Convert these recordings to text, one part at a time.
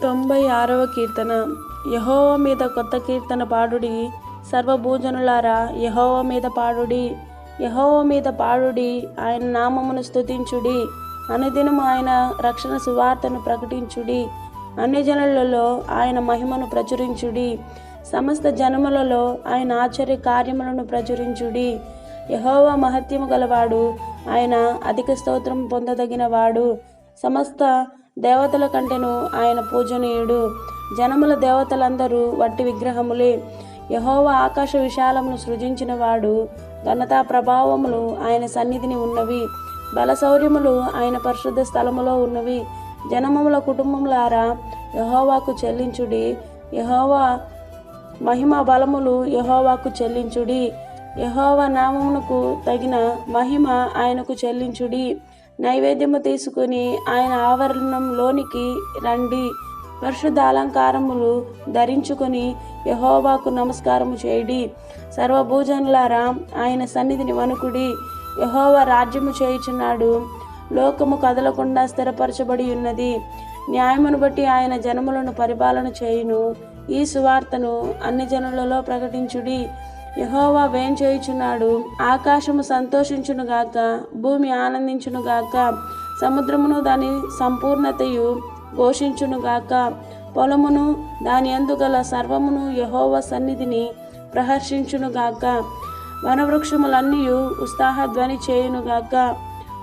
96వ కీర్తన. యెహోవా మీద కొత్త కీర్తన పాడుడి, సర్వభూజనులారా యెహోవా మీద పాడుడి. యెహోవా మీద పాడుడి, ఆయన నామమును స్తుతించుడి. అనుదినము ఆయన రక్షణ సువార్తను ప్రకటించుడి. అన్యజనులలో ఆయన మహిమను ప్రచురించుడి. సమస్త జనములలో ఆయన ఆశ్చర్య కార్యములను ప్రచురించుడి. యెహోవా మహత్యము గలవాడు, ఆయన అధిక స్తోత్రం పొందదగినవాడు. సమస్త దేవతల కంటెను ఆయన పూజనీయుడు. జనముల దేవతలందరూ వట్టి విగ్రహములే. యెహోవా ఆకాశ విశాలమును సృజించిన వాడు. ఘనతా ప్రభావములు ఆయన సన్నిధిని ఉన్నవి. బలశౌర్యములు ఆయన పరిశుద్ధ స్థలములో ఉన్నవి. జనముల కుటుంబములారా యెహోవాకు చెల్లించుడి. యెహోవా మహిమ బలములు యెహోవాకు చెల్లించుడి. యెహోవా నామమునకు తగిన మహిమ ఆయనకు చెల్లించుడి. నైవేద్యము తీసుకుని ఆయన ఆవరణంలోనికి రండి. పరిశుద్ధ అలంకారములు ధరించుకొని యెహోవాకు నమస్కారము చేయుడి. సర్వభూజనులారా ఆయన సన్నిధిని వణుకుడి. యెహోవా రాజ్యము చేయుచున్నాడు. లోకము కదలకుండా స్థిరపరచబడి ఉన్నది. న్యాయమును బట్టి ఆయన జనములను పరిపాలన చేయును. ఈ సువార్తను అన్ని జనులలో ప్రకటించుడి. యెహోవా వేంచేయుచున్నాడు. ఆకాశము సంతోషించునుగాక, భూమి ఆనందించునుగాక, సముద్రమును దాని సంపూర్ణతయు ఘోషించునుగాక. పొలమును దాని యందు గల సర్వమును యెహోవా సన్నిధిని ప్రహర్షించునుగాక. వనవృక్షములన్నీయు ఉత్సాహధ్వని చేయునుగాక.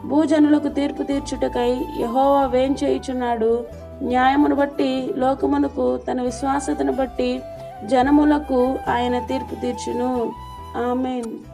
భూజనులకు తీర్పు తీర్చుటకై యెహోవా వేంచేయుచున్నాడు. న్యాయమును బట్టి లోకమునకు, తన విశ్వాసతను బట్టి జనములకు ఆయన తీర్పు తీర్చును. ఆమేన్.